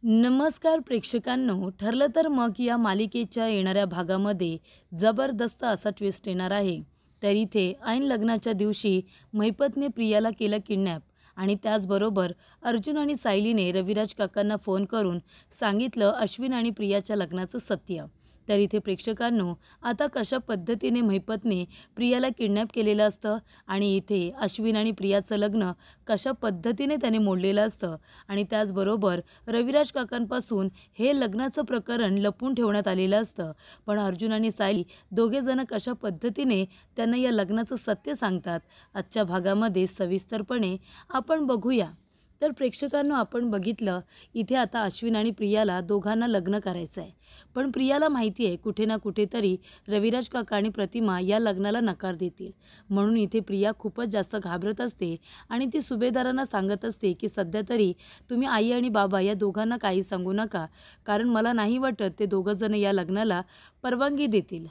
नमस्कार प्रेक्षकांनो, ठरलं तर मग या मालिकेच्या येणाऱ्या भागामध्ये जबरदस्त असा ट्विस्ट येणार आहे. तर इथे ऐन लग्नाच्या दिवशी महिपतने प्रियाला केलं किडनॅप आणि त्याचबरोबर अर्जुन आणि सायलीने रविराज काकांना फोन करून सांगितलं अश्विन आणि प्रियाच्या लग्नाचं सत्य. तर इथे प्रेक्षकांनो, आता कशा पद्धतीने महिपतने प्रियाला किडनॅप केलेलं असतं आणि इथे अश्विन आणि प्रियाचं लग्न कशा पद्धतीने त्याने मोडलेलं असतं आणि त्याचबरोबर रविराज काकांपासून हे लग्नाचं प्रकरण लपवून ठेवण्यात आलेलं असतं. पण अर्जुन आणि सायली दोघेजण कशा पद्धतीने त्यांना या लग्नाचं सत्य सांगतात, आजच्या भागामध्ये सविस्तरपणे आपण बघूया. तर प्रेक्षकांनो, आपण बघितलं इथे आता अश्विन आणि प्रियाला दोघांना लग्न करायचं आहे. पण प्रियाला माहिती आहे कुठे ना कुठेतरी रविराज काका आणि प्रतिमा या लग्नाला नकार देतील. म्हणून इथे प्रिया खूपच जास्त घाबरत असते आणि ती सुभेदारांना सांगत असते की सध्या तरी तुम्ही आई आणि बाबा या दोघांना काही सांगू नका, कारण मला नाही वाटत ते दोघंजण या लग्नाला परवानगी देतील.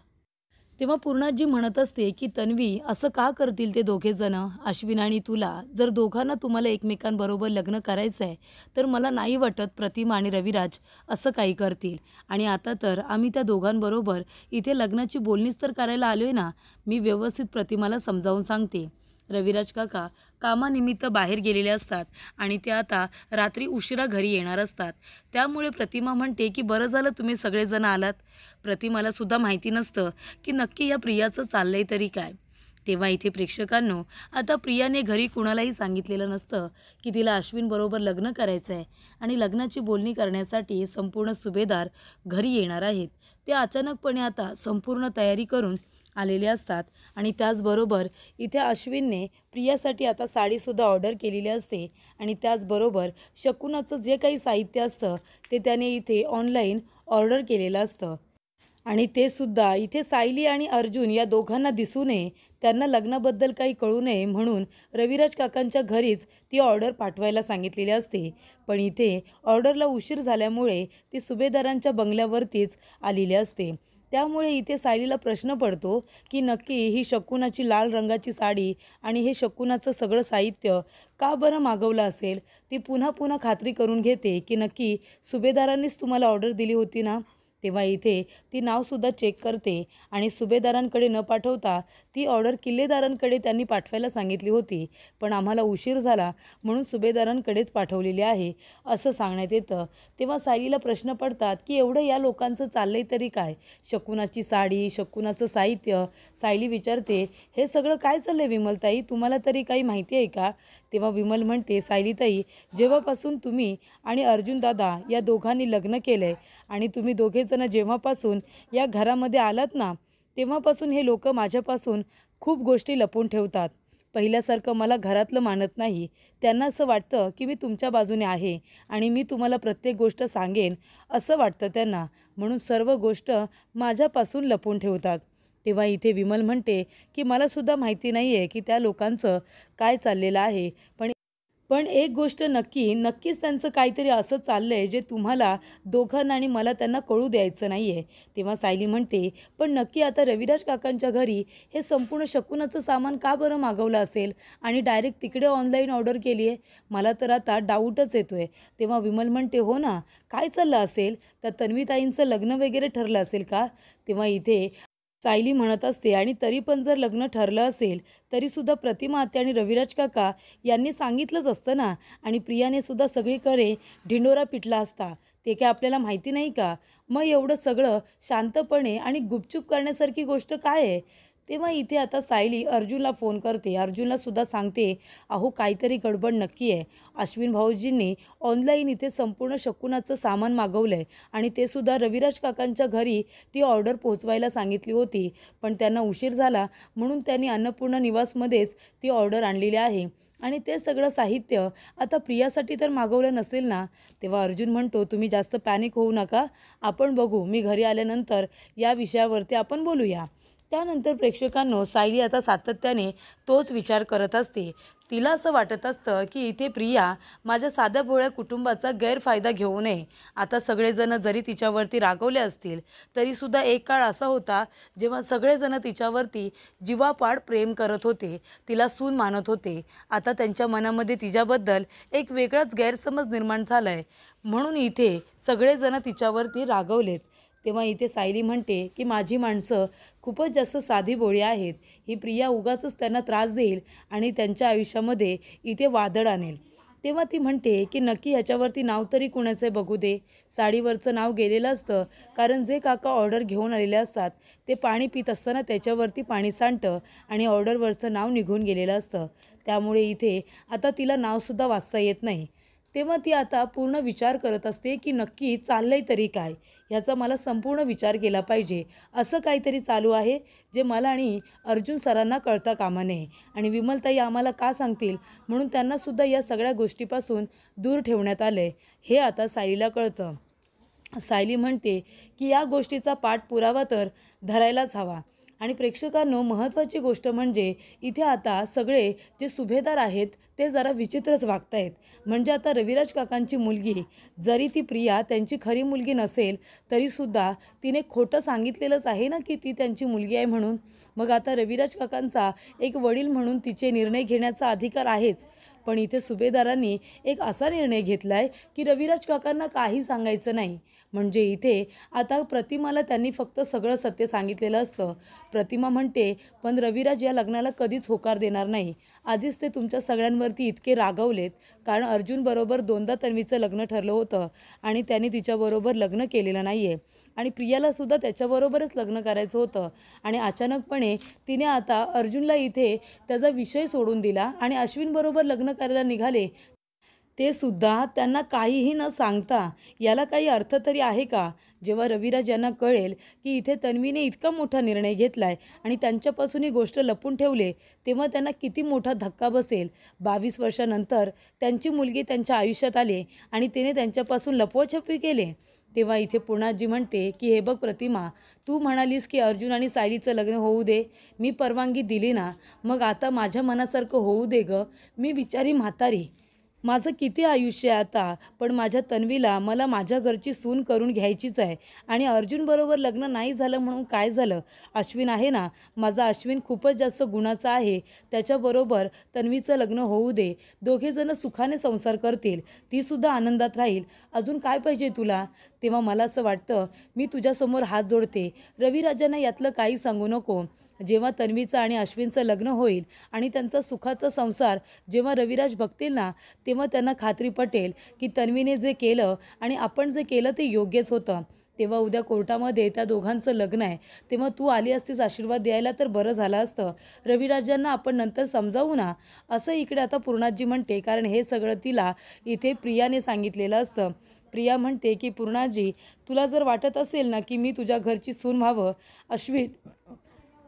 तेव्हा पूर्णाजी म्हणत असते की तन्वी, असं का करतील ते दोघेजण, अश्विन आणि तुला? जर दोघांना तुम्हाला एकमेकांबरोबर लग्न करायचं आहे तर मला नाही वाटत प्रतिमा आणि रविराज असं काही करतील. आणि आता तर आम्ही त्या दोघांबरोबर इथे लग्नाची बोलणीच तर करायला आलो आहे ना. मी व्यवस्थित प्रतिमाला समजावून सांगते. रविराज काका कामानिमित्त बाहेर गेलेले असतात आणि ते आता रात्री उशिरा घरी येणार असतात. त्यामुळे प्रतिमा म्हणते की बरं झालं तुम्ही सगळेजण आलात. प्रतिमाला सुद्धा माहिती नसतं की नक्की या प्रियाचं चाललंय तरी काय. तेव्हा इथे प्रेक्षकांनो, आता प्रियाने घरी कुणालाही सांगितलेलं नसतं की तिला अश्विनबरोबर लग्न करायचं आहे आणि लग्नाची बोलणी करण्यासाठी संपूर्ण सुभेदार घरी येणार आहेत. ते अचानकपणे आता संपूर्ण तयारी करून आलेले असतात आणि त्याचबरोबर इथे अश्विनने प्रियासाठी आता साडीसुद्धा ऑर्डर केलेली असते आणि त्याचबरोबर शकुनाचं जे काही साहित्य असतं ते त्याने इथे ऑनलाईन ऑर्डर केलेलं असतं. आणि ते सुद्धा इथे सायली आणि अर्जुन या दोघांना दिसू नये, त्यांना लग्नाबद्दल काही कळू नये म्हणून रविराज काकांच्या घरीच ती ऑर्डर पाठवायला सांगितलेली असते. पण इथे ऑर्डरला उशीर झाल्यामुळे ती सुभेदारांच्या बंगल्यावरतीच आलेली असते. त्यामुळे इथे सायलीला प्रश्न पडतो की नक्की ही शकुनाची लाल रंगाची साडी आणि हे शकुनाचं सगळं साहित्य का बरं मागवलं असेल. ती पुन्हा पुन्हा खात्री करून घेते की नक्की सुभेदारांनीच तुम्हाला ऑर्डर दिली होती ना. तेव्हा इथे ती नावसुद्धा चेक करते आणि सुभेदारांकडे न पाठवता ती ऑर्डर किल्लेदारांकडे त्यांनी पाठवायला सांगितली होती, पण आम्हाला उशीर झाला म्हणून सुभेदारांकडेच पाठवलेली आहे असं सांगण्यात येतं. तेव्हा सायलीला प्रश्न पडतात की एवढं या लोकांचं चाललंय तरी काय. शकुनाची साडी, शकुनाचं साहित्य. सायली विचारते, हे सगळं काय चाललंय विमलताई, तुम्हाला तरी काही माहिती आहे का? तेव्हा विमल म्हणते, सायलीताई, जेव्हापासून तुम्ही आणि अर्जुन दादा या दोघांनी लग्न केलं आहे आणि तुम्ही दोघेजण जेव्हापासून या घरामध्ये आलात ना, तेव्हापासून हे लोक माझ्यापासून खूप गोष्टी लपवून ठेवतात. पहिल्यासारखं मला घरातलं मानत नाही. त्यांना असं वाटतं की मी तुमच्या बाजूने आहे आणि मी तुम्हाला प्रत्येक गोष्ट सांगेन असं वाटतं त्यांना, म्हणून सर्व गोष्ट माझ्यापासून लपवून ठेवतात. तेव्हा इथे विमल म्हणते की मलासुद्धा माहिती नाही आहे की त्या लोकांचं काय चाललेलं आहे, पण एक गोष्ट नक्कीच त्यांचं काहीतरी असं चाललं आहे जे तुम्हाला दोघांना आणि मला त्यांना कळू द्यायचं नाही आहे. तेव्हा सायली म्हणते, पण नक्की आता रविराज काकांच्या घरी हे संपूर्ण शकुनाचं सामान का बरं मागवलं असेल आणि डायरेक्ट तिकडे ऑनलाईन ऑर्डर केली आहे. मला तर आता डाऊटच येतो आहे. तेव्हा विमल म्हणते, हो ना, काय चाललं असेल, तर तन्वीताईंचं लग्न वगैरे ठरलं असेल का. तेव्हा इथे सायली म्हणत असते, आणि तरी पण जर लग्न ठरलं असेल तरीसुद्धा प्रतिमा आत्या आणि रविराज काका यांनी सांगितलंच असतं ना, आणि प्रियाने सुद्धा सगळीकडे ढिंडोरा पिटला असता. ते काय आपल्याला माहिती नाही का? मग एवढं सगळं शांतपणे आणि गुपचूप करण्यासारखी गोष्ट काय आहे. तेव्हा इथे आता सायली अर्जुनला फोन करते. अर्जुनला सुद्धा सांगते, अहो काहीतरी गडबड नक्की आहे. अश्विन भाऊजींनी ऑनलाईन इथे संपूर्ण शकुनाचं सामान मागवलं आहे आणि ते सुद्धा रविराज काकांच्या घरी ती ऑर्डर पोहोचवायला सांगितली होती, पण त्यांना उशीर झाला म्हणून त्यांनी अन्नपूर्णा निवासमध्येच ती ऑर्डर आणलेली आहे आणि ते सगळं साहित्य आता प्रियासाठी तर मागवलं नसेल ना. तेव्हा अर्जुन म्हणतो, तुम्ही जास्त पॅनिक होऊ नका, आपण बघू, मी घरी आल्यानंतर या विषयावरती आपण बोलूया. त्यानंतर प्रेक्षकांनो, सायली आता सातत्याने तोच विचार करत असते. तिला असं वाटत असतं की इथे प्रिया माझ्या साध्या भोळ्या कुटुंबाचा गैरफायदा घेऊ नये. आता सगळेजण जरी तिच्यावरती रागवले असतील तरीसुद्धा एक काळ असा होता जेव्हा सगळेजण तिच्यावरती जीवापाड प्रेम करत होते, तिला सून मानत होते. आता त्यांच्या मनामध्ये तिच्याबद्दल एक वेगळाच गैरसमज निर्माण झाला आहे. म्हणून इथे सगळेजण तिच्यावरती रागवलेत. तेव्हा इथे सायली म्हणते की माझी माणसं खूपच जास्त साधी भोळी आहेत. ही प्रिया उगाचच त्यांना त्रास देईल आणि त्यांच्या आयुष्यामध्ये इथे वादळ आणेल. तेव्हा ती म्हणते की नक्की ह्याच्यावरती नाव तरी कुणाचं आहे बघू दे. साडीवरचं नाव गेलेलं असतं, कारण जे काका ऑर्डर घेऊन आलेले असतात ते पाणी पित असताना त्याच्यावरती पाणी सांडतं आणि ऑर्डरवरचं नाव निघून गेलेलं असतं. त्यामुळे इथे आता तिला नावसुद्धा वाचता येत नाही. तेव्हा ती आता पूर्ण विचार करत असते की नक्की चाललंय तरी काय, ह्याचा मला संपूर्ण विचार केला पाहिजे. असं काहीतरी चालू आहे जे मला आणि अर्जुन सरांना कळता कामा नये आणि विमलताई आम्हाला का सांगतील, म्हणून त्यांनासुद्धा या सगळ्या गोष्टीपासून दूर ठेवण्यात आलं आहे, हे आता सायलीला कळतं. सायली म्हणते की या गोष्टीचा पाठपुरावा तर धरायलाच हवा. आणि प्रेक्षकांनो, महत्त्वाची गोष्ट म्हणजे इथे आता सगळे जे सुभेदार आहेत ते जरा विचित्रच वागतायत. म्हणजे आता रविराज काकांची मुलगी, जरी ती प्रिया त्यांची खरी मुलगी नसेल तरीसुद्धा तिने खोटं सांगितलेलंच आहे ना की ती त्यांची मुलगी आहे म्हणून. मग आता रविराज काकांचा एक वडील म्हणून तिचे निर्णय घेण्याचा अधिकार आहेच. पण इथे सुभेदारांनी एक असा निर्णय घेतला आहे की रविराज काकांना काही सांगायचं नाही. म्हणजे इथे आता प्रतिमाला त्यांनी फक्त सगळं सत्य सांगितलेलं असतं. प्रतिमा म्हणते पण रविराज या लग्नाला कधीच होकार देणार नाही. आधीच ते तुमच्या सगळ्यांवरती इतके रागवलेत, कारण अर्जुनबरोबर दोनदा तन्वीचं लग्न ठरलं होतं आणि त्यांनी तिच्याबरोबर लग्न केलेलं नाही आहे आणि प्रियालासुद्धा त्याच्याबरोबरच लग्न करायचं होतं. आणि अचानकपणे तिने आता अर्जुनला इथे त्याचा विषय सोडून दिला आणि अश्विनबरोबर लग्न करायला निघाले, ते सुद्धा त्यांना काहीही न सांगता. याला काही अर्थ तरी आहे का? जेव्हा रविराज यांना कळेल की इथे तन्वीने इतका मोठा निर्णय घेतला आहे आणि त्यांच्यापासून ही गोष्ट लपून ठेवले, तेव्हा त्यांना किती मोठा धक्का बसेल. 22 वर्षानंतर त्यांची मुलगी त्यांच्या आयुष्यात आली आणि तिने त्यांच्यापासून लपवाछपवी केले. तेव्हा इथे पूर्णाजी म्हणते की हे बघ प्रतिमा, तू म्हणालीस की अर्जुन आणि सायलीचं लग्न होऊ दे, मी परवानगी दिली ना, मग आता माझ्या मनासारखं होऊ दे गं. मी बिचारी म्हातारी, माझं किती आयुष्य आहे आता, पण माझ्या तन्वीला मला माझ्या घरची सून करून घ्यायचीच आहे. आणि अर्जुनबरोबर लग्न नाही झालं म्हणून काय झालं, अश्विन आहे ना, माझा अश्विन खूपच जास्त गुणाचा आहे, त्याच्याबरोबर तन्वीचं लग्न होऊ दे. दोघेजणं सुखाने संसार करतील, तीसुद्धा आनंदात राहील. अजून काय पाहिजे तुला? तेव्हा मला असं वाटतं, मी तुझ्यासमोर हात जोडते, रविराजांना यातलं काही सांगू नको. जेव्हा तन्वीचं आणि अश्विनचं लग्न होईल आणि त्यांचा सुखाचा संसार जेव्हा रविराज बघतील ना, तेव्हा त्यांना खात्री पटेल की तन्वीने जे केलं आणि आपण जे केलं ते योग्यच होतं. तेव्हा उद्या कोर्टामध्ये त्या दोघांचं लग्न आहे, तेव्हा तू आली असतीस आशीर्वाद द्यायला तर बरं झालं असतं. रविराजांना आपण नंतर समजावू ना, असं इकडे आता पूर्णाजी म्हणते, कारण हे सगळं तिला इथे प्रियाने सांगितलेलं असतं. प्रिया म्हणते की पूर्णाजी, तुला जर वाटत असेल ना की मी तुझ्या घरची सून व्हावं, अश्विन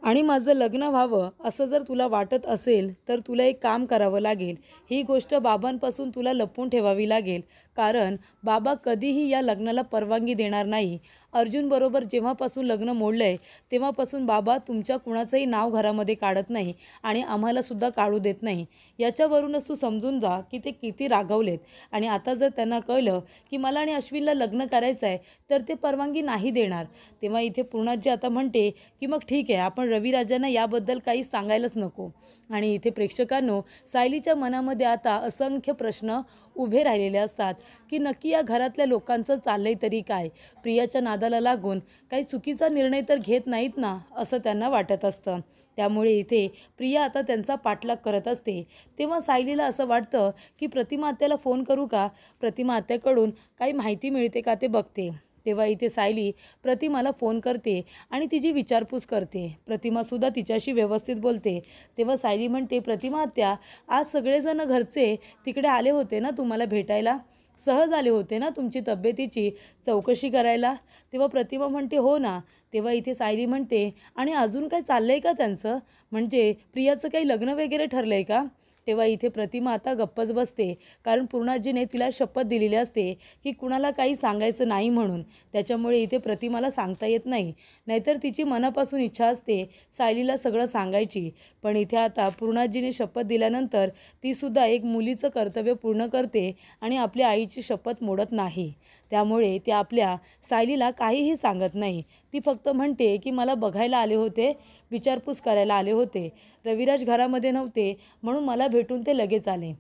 आणि माझं लग्न व्हावं असं जर तुला वाटत असेल, तर तुला एक काम करावं लागेल. ही गोष्ट बाबांपासून तुला लपवून ठेवावी लागेल, कारण बाबा कधीही या लग्नाला परवानगी देणार नाही. अर्जुनबरोबर जेव्हापासून लग्न मोडलं आहे तेव्हापासून बाबा तुमच्या कुणाचंही नाव घरामध्ये काढत नाही आणि आम्हालासुद्धा काढू देत नाही. याच्यावरूनच तू समजून जा की ते किती रागावलेत. आणि आता जर त्यांना कळलं की मला आणि अश्विनला लग्न करायचं आहे तर ते परवानगी नाही देणार. तेव्हा इथे पूर्णाजी आता म्हणते की मग ठीक आहे, आपण रविराजांना याबद्दल काही सांगायलाच नको. आणि इथे प्रेक्षकांनो, सायलीच्या मनामध्ये आता असंख्य प्रश्न उभे राहिलेले असतात की नक्की या घरातल्या लोकांचं चाललंय तरी काय. प्रियाच्या नादाला लागून काही चुकीचा निर्णय तर घेत नाहीत ना, असं त्यांना वाटत असतं. त्यामुळे इथे प्रिया आता त्यांचा पाठलाग करत असते. तेव्हा सायलीला असं वाटतं की प्रतिमा आत्याला फोन करू का, प्रतिमा आत्याकडून काही माहिती मिळते का ते बघते. तेव्हा इथे सायली प्रतिमाला फोन करते आणि तिची विचारपूस करते. प्रतिमासुद्धा तिच्याशी व्यवस्थित बोलते. तेव्हा सायली म्हणते, प्रतिमा आत्या, आज सगळेजण घरचे तिकडे आले होते ना तुम्हाला भेटायला, सहज आले होते ना तुमची तब्येतीची चौकशी करायला. तेव्हा प्रतिमा म्हणते हो ना. तेव्हा इथे सायली म्हणते, आणि अजून काय चाललं आहे का त्यांचं, म्हणजे प्रियाचं काही लग्न वगैरे ठरलं आहे का. तेव्हा इथे प्रतिमा आता गप्पच बसते, कारण पूर्णाजीने तिला शपथ दिलेली असते की कुणाला काही सांगायचं नाही म्हणून. त्याच्यामुळे इथे प्रतिमाला सांगता येत नाही, नाहीतर तिची मनापासून इच्छा असते सायलीला सगळं सांगायची. पण इथे आता पूर्णाजीने शपथ दिल्यानंतर तीसुद्धा एक मुलीचं कर्तव्य पूर्ण करते आणि आपल्या आईची शपथ मोडत नाही. त्यामुळे ते आपल्या सायलीला काहीही सांगत नाही. ती फक्त म्हणते की मला बघायला आले होते, विचारपूस करायला आले होते, रविराज घरामध्ये नव्हते म्हणून मला भेटून ते लगेच आले.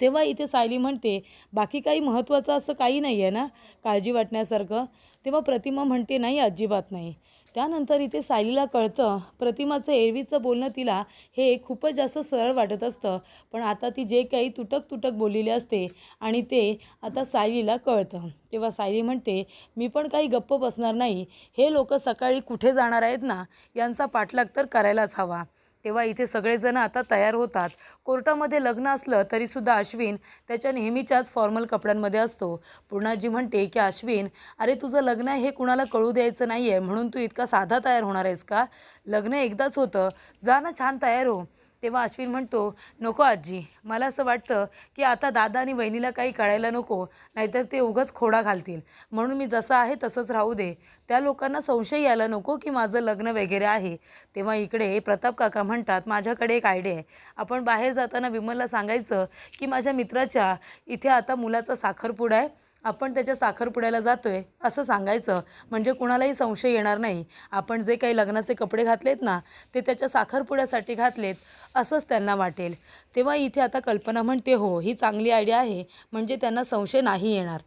तेव्हा इथे सायली म्हणते, बाकी काही महत्त्वाचं असं काही नाही आहे ना काळजी वाटण्यासारखं. तेव्हा प्रतिमा म्हणते, नाही अजिबात नाही. त्यानंतर इथे सायलीला कळतं प्रतिमाचं एरवीचं बोलणं तिला हे खूपच जास्त सरळ वाटत असतं, पण आता ती जे काही तुटक तुटक बोललेली असते आणि ते आता सायलीला कळतं. तेव्हा सायली म्हणते, मी पण काही गप्प बसणार नाही. हे लोक सकाळी कुठे जाणार आहेत ना, यांचा पाठलाग तर करायलाच हवा. तेव्हा इथे सगळेजण आता तयार होतात. कोर्टामध्ये लग्न असलं तरीसुद्धा अश्विन त्याच्या नेहमीच्याच फॉर्मल कपड्यांमध्ये असतो. पूर्णाजी म्हणते की अश्विन, अरे तुझं लग्न आहे हे कुणाला कळू द्यायचं नाही आहे म्हणून तू इतका साधा तयार होणार आहेस का? लग्न एकदाच होतं, जा ना छान तयार हो. तेव्हा अश्विन म्हणतो, नको आजी, मला असं वाटतं की आता दादा आणि वहिनीला काही कळायला नको, नाहीतर ते उगाच खोडा घालतील. म्हणून मी जसं आहे तसंच राहू दे. त्या लोकांना संशय यायला नको की माझं लग्न वगैरे आहे. तेव्हा इकडे प्रताप काका म्हणतात, माझ्याकडे एक आयडिया आहे. आपण बाहेर जाताना विमलला सांगायचं की माझ्या मित्राच्या इथे आता मुलाचा साखरपुडा आहे, आपण त्याच्या साखरपुड्याला जातोय असं सांगायचं. म्हणजे कुणालाही संशय येणार नाही. आपण जे काही लग्नाचे कपडे घातलेत ना, ते त्याच्या साखरपुड्यासाठी घातलेत असंच त्यांना वाटेल. तेव्हा इथे आता कल्पना म्हणते, हो ही चांगली आयडिया आहे, म्हणजे त्यांना संशय नाही येणार.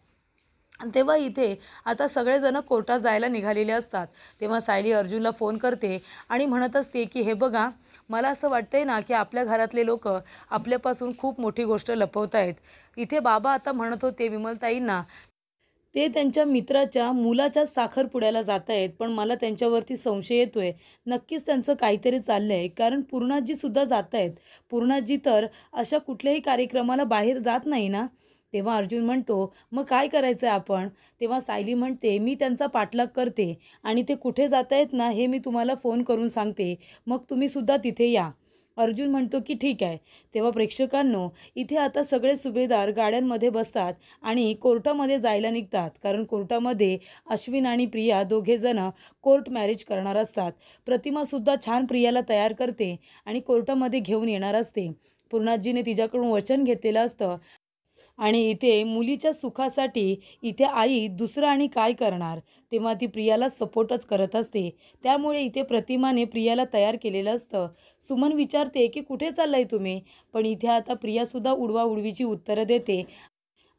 आणि तेव्हा इथे आता सगळेजण कोर्टात जायला निघालेले असतात. तेव्हा सायली अर्जुनला फोन करते आणि म्हणत असते की हे बघा, मला असं वाटतंय ना की आपल्या घरातले लोक आपल्यापासून खूप मोठी गोष्ट लपवत आहेत. इथे बाबा आता म्हणत होते विमलताईंना ते त्यांच्या मित्राच्या मुलाच्या साखरपुड्याला जात आहेत, पण मला त्यांच्यावरती संशय येतोय. नक्कीच त्यांचं काहीतरी चाललं आहे, कारण पूर्णाजीसुद्धा जात आहेत. पूर्णाजी तर अशा कुठल्याही कार्यक्रमाला बाहेर जात नाही ना. तेव्हा अर्जुन म्हणतो, मग काय करायचं आहे आपण? तेव्हा सायली म्हणते, मी त्यांचा पाठलाग करते आणि ते कुठे जात आहेत ना हे मी तुम्हाला फोन करून सांगते, मग तुम्हीसुद्धा तिथे या. अर्जुन म्हणतो की ठीक आहे. तेव्हा प्रेक्षकांनो, इथे आता सगळे सुभेदार गाड्यांमध्ये बसतात आणि कोर्टामध्ये जायला निघतात, कारण कोर्टामध्ये अश्विन आणि प्रिया दोघेजण कोर्ट मॅरेज करणार असतात. प्रतिमासुद्धा छान प्रियाला तयार करते आणि कोर्टामध्ये घेऊन येणार असते. पूर्णाजीने तिच्याकडून वचन घेतलेलं असतं आणि इथे मुलीच्या सुखासाठी इथे आई दुसरं आणि काय करणार. तेव्हा ती प्रियाला सपोर्टच करत असते. त्यामुळे इथे प्रतिमाने प्रियाला तयार केलेलं असतं. सुमन विचारते की कुठे चाललाय तुम्ही, पण इथे आता प्रियासुद्धा उडवाउडवीची उत्तरं देते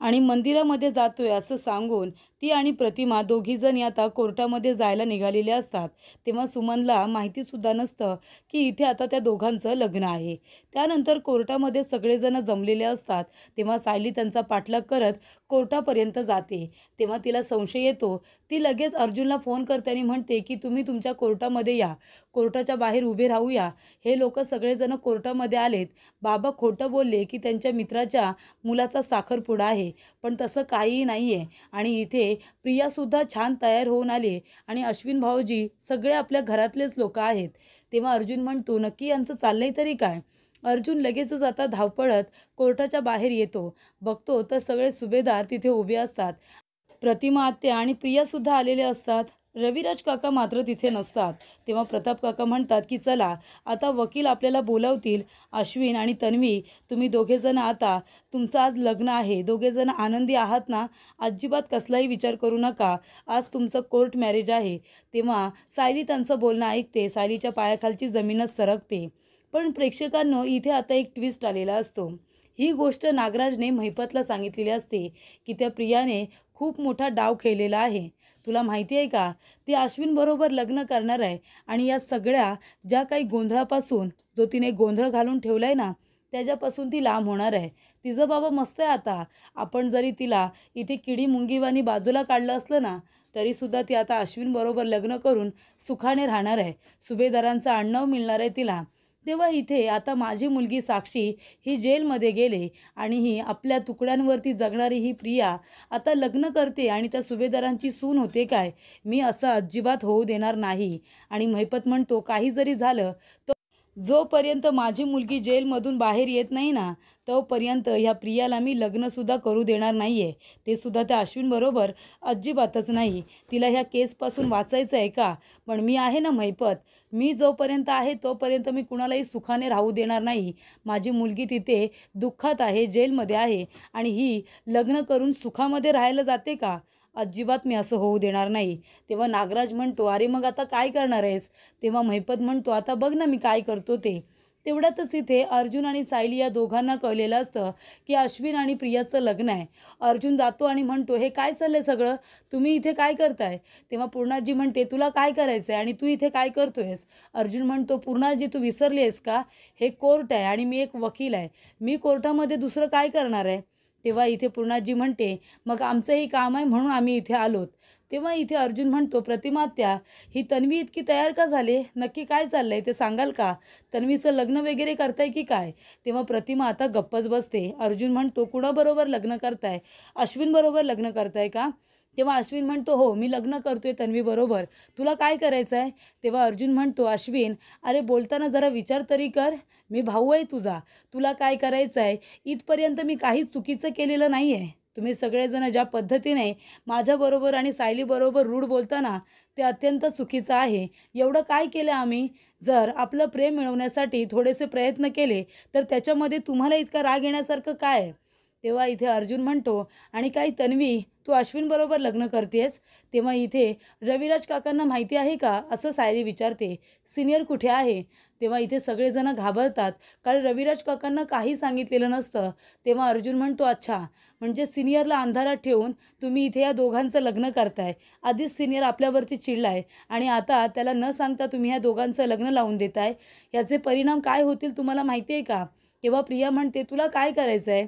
आणि मंदिरामध्ये जातोय असं सांगून ती आणि प्रतिमा दोघीजणी आता कोर्टामध्ये जायला निघालेले असतात. तेव्हा सुमनला माहितीसुद्धा नसतं की इथे आता त्या दोघांचं लग्न आहे. त्यानंतर कोर्टामध्ये सगळेजण जमलेले असतात. तेव्हा सायली त्यांचा पाठलाग करत कोर्टापर्यंत जाते. तेव्हा तिला संशय येतो. ती लगेच अर्जुनला फोन करते आणि म्हणते की तुम्ही तुमच्या कोर्टामध्ये या, कोर्टाच्या बाहेर उभे राहूया. हे लोक सगळेजण कोर्टामध्ये आलेत. बाबा खोटं बोलले की त्यांच्या मित्राच्या मुलाचा साखरपुडा आहे, पण तसं काहीही नाही आहे. आणि इथे प्रियासुद्धा छान तयार होऊन आली आणि अश्विन भाऊजी सगळे आपल्या घरातलेच लोक आहेत. तेव्हा अर्जुन म्हणतो, नक्की यांचं चाललंय तरी काय? अर्जुन लगेचच आता धावपळत कोर्टाच्या बाहेर येतो. बघतो तर सगळे सुभेदार तिथे उभे असतात. प्रतिमा आत्या आणि प्रियासुद्धा आलेले असतात. रविराज काका मात्र तिथे नसतात. तेव्हा प्रताप काका म्हणतात की चला आता वकील आपल्याला बोलावतील. अश्विन आणि तन्वी, तुम्ही दोघेजण आता तुमचं आज लग्न आहे, दोघेजण आनंदी आहात ना? अजिबात कसलाही विचार करू नका, आज तुमचं कोर्ट मॅरेज आहे. तेव्हा सायली त्यांचं बोलणं ऐकते. सायलीच्या पायाखालची जमीनच सरकते. पण प्रेक्षकांनो, इथे आता एक ट्विस्ट आलेला असतो. ही गोष्ट नागराजने महिपतला सांगितलेली असते की त्या प्रियाने खूप मोठा डाव खेळलेला आहे. तुला माहिती आहे का, ती अश्विनबरोबर लग्न करणार आहे आणि या सगळ्या ज्या काही गोंधळापासून, जो तिने गोंधळ घालून ठेवला आहे ना, त्याच्यापासून ती लांब होणार आहे. तिचं बाबा मस्त आहे आता. आपण जरी तिला इथे किडी मुंगीवानी बाजूला काढलं असलं ना, तरीसुद्धा ती आता अश्विनबरोबर लग्न करून सुखाने राहणार आहे. सुभेदारांचं आडनाव मिळणार आहे तिला. तेव्हा इथे आता माझी मुलगी साक्षी ही जेलमध्ये गेले आणि ही आपल्या तुकड्यांवरती जगणारी ही प्रिया आता लग्न करते आणि त्या सुभेदारांची सून होते काय? मी असं अजिबात होऊ देणार नाही. आणि महिपत म्हणतो, काही जरी झालं तर जोपर्यंत माझी मुलगी जेलमधून बाहेर येत नाही ना, तोपर्यंत ह्या प्रियाला मी लग्नसुद्धा करू देणार नाही आहे. ते सुद्धा त्या अश्विनबरोबर अजिबातच नाही. तिला ह्या केसपासून वाचायचं आहे का? पण मी आहे ना महिपत, मी जोपर्यंत आहे तोपर्यंत मी कुणालाही सुखाने राहू देणार नाही. माझी मुलगी तिथे दुःखात आहे, जेलमध्ये आहे आणि ही लग्न करून सुखामध्ये राहायला जाते का? अजिबात मी असं होऊ देणार नाही. तेव्हा नागराज म्हणतो, अरे मग आता काय करणार आहेस? तेव्हा महिपत म्हणतो, आता बघ ना मी काय करतो ते. तेवढ्यातच इथे अर्जुन आणि सायली या दोघांना कळलेलं असतं की अश्विन आणि प्रियाचं लग्न आहे. अर्जुन जातो आणि म्हणतो, "हे काय चाललंय सगळं? तुम्ही इथे काय करताय?" तेव्हा पूर्णाजी म्हणते, "तुला काय करायचं आहे आणि तू इथे काय करतोयस?" अर्जुन म्हणतो, "पूर्णाजी तू विसरली आहेस का? हे कोर्ट आहे आणि मी एक वकील आहे. मी कोर्टामध्ये दुसरं काय करणार आहे?" तेव्हा इथे पूर्णाजी म्हणते, "मग आमचंही काम आहे म्हणून आम्ही इथे आलोत." तेव्हा इथे अर्जुन म्हणतो, "प्रतिमा आत्या, ही तन्वी इतकी तयार का झाली? नक्की काय चाललंय ते सांगाल का? तन्वीचं लग्न वगैरे करताय की काय?" तेव्हा प्रतिमा आता गप्पच बसते. अर्जुन म्हणतो, "कुणाबरोबर लग्न करताय? अश्विनबरोबर लग्न करताय का?" तेव्हा अश्विन म्हणतो, "हो, मी लग्न करतोय तन्वीबरोबर. तुला काय करायचं आहे?" तेव्हा अर्जुन म्हणतो, "अश्विन, अरे बोलताना जरा विचार तरी कर. मी भाऊ आहे तुझा. तुला काय करायचं आहे? इथपर्यंत मी काहीच चुकीचं केलेलं नाही आहे. तुम्ही सगळेजण ज्या पद्धतीने माझ्याबरोबर आणि सायलीबरोबर रूढ बोलता ना, ते अत्यंत चुकीचं आहे. एवढं काय केलं आम्ही? जर आपलं प्रेम मिळवण्यासाठी थोडेसे प्रयत्न केले, तर त्याच्यामध्ये तुम्हाला इतका राग येण्यासारखं काय आहे?" तेव्हा इथे अर्जुन म्हणतो, "आणि काय तन्वी, तू अश्विनबरोबर लग्न करतेस?" तेव्हा इथे रविराज काकांना माहिती आहे का? असं सायली विचारते. "सिनियर कुठे आहे?" तेव्हा इथे सगळेजण घाबरतात, कारण रविराज काकांना काही सांगितलेलं नसतं. तेव्हा अर्जुन म्हणतो, "अच्छा, म्हणजे सिनियरला अंधारात ठेवून तुम्ही इथे या दोघांचं लग्न करताय. आधीच सिनियर आपल्यावरती चिडलाय आणि आता त्याला न सांगता तुम्ही ह्या दोघांचं लग्न लावून देताय. याचे परिणाम काय होतील तुम्हाला माहिती आहे का?" तेव्हा प्रिया म्हणते, "तुला काय करायचं आहे?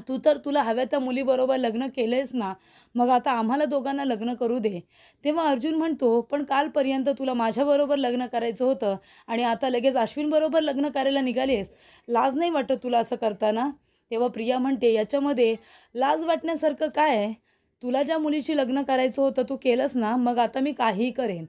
तू तर तुला हव्या त्या मुलीबरोबर लग्न केलंयस ना, मग आता आम्हाला दोघांना लग्न करू दे." तेव्हा अर्जुन म्हणतो, "पण कालपर्यंत तुला माझ्याबरोबर लग्न करायचं होतं आणि आता लगेच अश्विनबरोबर लग्न करायला निघालीस. लाज नाही वाटत तुला असं करताना?" तेव्हा प्रिया म्हणते, "याच्यामध्ये लाज वाटण्यासारखं काय आहे? तुला ज्या मुलीशी लग्न करायचं होतं तू केलंस ना, मग आता मी काहीही करेन."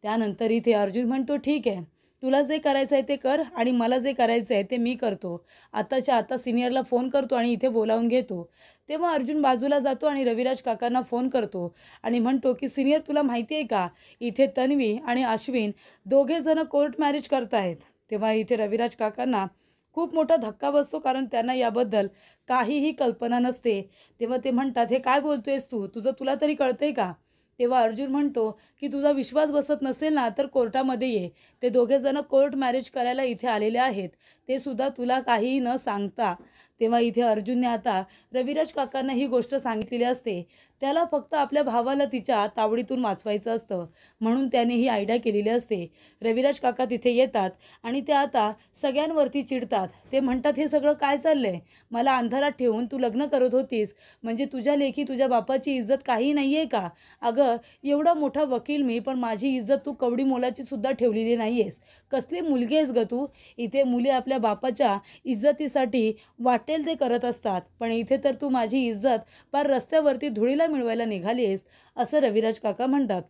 त्यानंतर इथे अर्जुन म्हणतो, "ठीक आहे. तुला जे करायचं आहे ते कर आणि मला जे करायचं आहे ते मी करतो. आताच्या आता सिनियरला फोन करतो आणि इथे बोलावून घेतो." तेव्हा अर्जुन बाजूला जातो आणि रविराज काकांना फोन करतो आणि म्हणतो की "सिनियर, तुला माहिती आहे का, इथे तन्वी आणि अश्विन दोघेजणं कोर्ट मॅरेज करतायत." तेव्हा इथे रविराज काकांना खूप मोठा धक्का बसतो, कारण त्यांना याबद्दल काहीही कल्पना नसते. तेव्हा ते म्हणतात, "हे काय बोलतोयस तू? तुला तरी कळतंय का?" तेव्हा अर्जुन म्हणतो की "तुझा विश्वास बसत नसेल ना, तर कोर्टामध्ये ये. ते दोघेजणं कोर्ट मॅरेज करायला इथे आलेले आहेत. ते सुद्धा तुला काहीही न सांगता." तेव्हा इथे अर्जुनने आता रविराज काकांना ही गोष्ट सांगितलेली असते. त्याला फक्त आपल्या भावाला तिच्या तावडीतून वाचवायचं असतं, म्हणून त्याने ही आयडिया केलेली असते. रविराज काका तिथे येतात आणि ते आता सगळ्यांवरती चिडतात. ते म्हणतात, "हे सगळं काय चाललंय? मला अंधारात ठेवून तू लग्न करत होतीस, म्हणजे तुझ्या लेकी तुझ्या बापाची इज्जत काही नाही आहे का? अगं, एवढा मोठा वकील मी, पण माझी इज्जत तू कवडी मोलाची सुद्धा ठेवलेली नाही आहेस. कसली मुलगी आहेस गं तू? इथे मुली आपल्या बापाच्या इज्जतीसाठी वाटेल ते करत असतात, पण इथे तर तू माझी इज्जत पार रस्त्यावरती धुळीला मिळवायला निघाली आहेस." असं रविराज काका म्हणतात.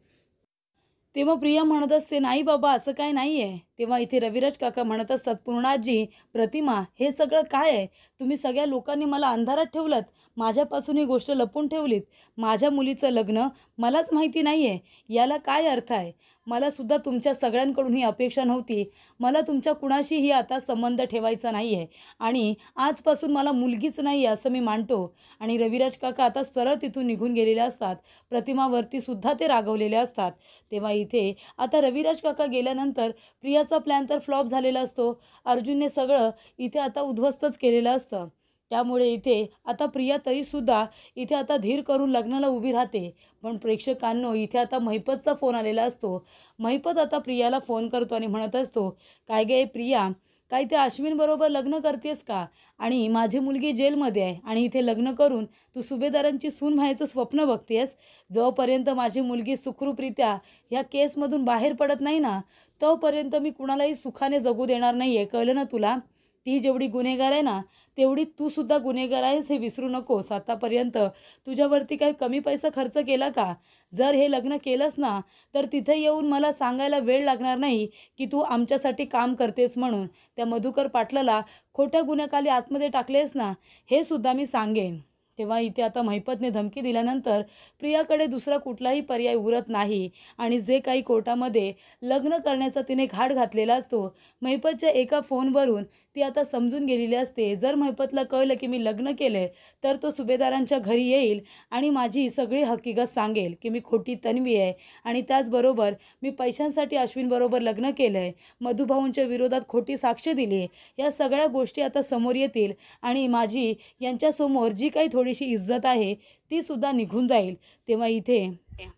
तेव्हा प्रिया म्हणत असते, "नाही बाबा, असं काय नाही आहे." तेव्हा इथे रविराज काका म्हणत असतात, "पूर्णाजी, प्रतिमा, हे सगळं काय आहे? तुम्ही सगळ्या लोकांनी मला अंधारात ठेवलंत. माझ्यापासून ही गोष्ट लपवून ठेवलीत. माझ्या मुलीचं लग्न मलाच माहिती नाही आहे. याला काय अर्थ आहे? मला सुद्धा तुमच्या सगळ्यांकडून ही अपेक्षा नव्हती. मला तुमच्या कुणाशीही आता संबंध ठेवायचा नाही आहे आणि आजपासून मला मुलगीच नाही आहे असं मी मानतो." आणि रविराज काका आता सरळ तिथून निघून गेलेले असतात. प्रतिमावरती सुद्धा ते रागवलेले असतात. तेव्हा इथे आता रविराज काका गेल्यानंतर प्रियाचा प्लॅन तर फ्लॉप झालेला असतो. अर्जुनने सगळं इथे आता उद्ध्वस्तच केलेलं असतं. त्यामुळे इथे आता प्रिया तरीसुद्धा इथे आता धीर करून लग्नाला उभी राहते. पण प्रेक्षकांनो, इथे आता महिपतचा फोन आलेला असतो. महिपत आता प्रियाला फोन करतो आणि म्हणत असतो, "काय गे प्रिया, काय त्या अश्विनबरोबर लग्न करतेस का? आणि माझी मुलगी जेलमध्ये आहे आणि इथे लग्न करून तू सुभेदारांची सून व्हायचं स्वप्न बघतेस? जोपर्यंत माझी मुलगी सुखरूपरित्या ह्या केसमधून बाहेर पडत नाही ना, तोपर्यंत मी कुणालाही सुखाने जगू देणार नाही आहे. कळलं ना तुला? ती जेवढी गुन्हेगार आहे ना, तेवढी तू सुद्धा गुन्हेगार आहेस, हे विसरू नकोस. आतापर्यंत तुझ्यावरती काही कमी पैसा खर्च केला का? जर हे लग्न केलंस ना, तर तिथे येऊन मला सांगायला वेळ लागणार नाही की तू आमच्यासाठी काम करतेस म्हणून. त्या मधुकर पाटलाला खोट्या गुन्ह्याखाली आतमध्ये टाकलेस ना, हे सुद्धा मी सांगेन." तेव्हा इथे आता महिपतने धमकी दिल्यानंतर प्रियाकडे दुसरा कुठलाही पर्याय उरत नाही आणि जे काही कोर्टामध्ये लग्न करण्याचा तिने घाट घातलेला असतो, महिपतच्या एका फोनवरून ती आता समजून गेलेली असते. जर महिपतला कळलं की मी लग्न केलं आहे तर तो सुभेदारांच्या घरी येईल आणि माझी सगळी हकीकत सांगेल की मी खोटी तन्वी आहे आणि त्याचबरोबर मी पैशांसाठी अश्विनबरोबर लग्न केलं आहे, मधुभाऊंच्या विरोधात खोटी साक्ष दिली आहे. या सगळ्या गोष्टी आता समोर येतील आणि माझी यांच्यासमोर जी काही थोडीशी इज्जत आहे ती सुद्धा निघून जाईल. तेव्हा इथे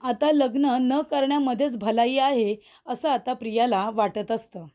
आता लग्न न करण्यामध्येच भलाई आहे असं आता प्रियाला वाटत असतं.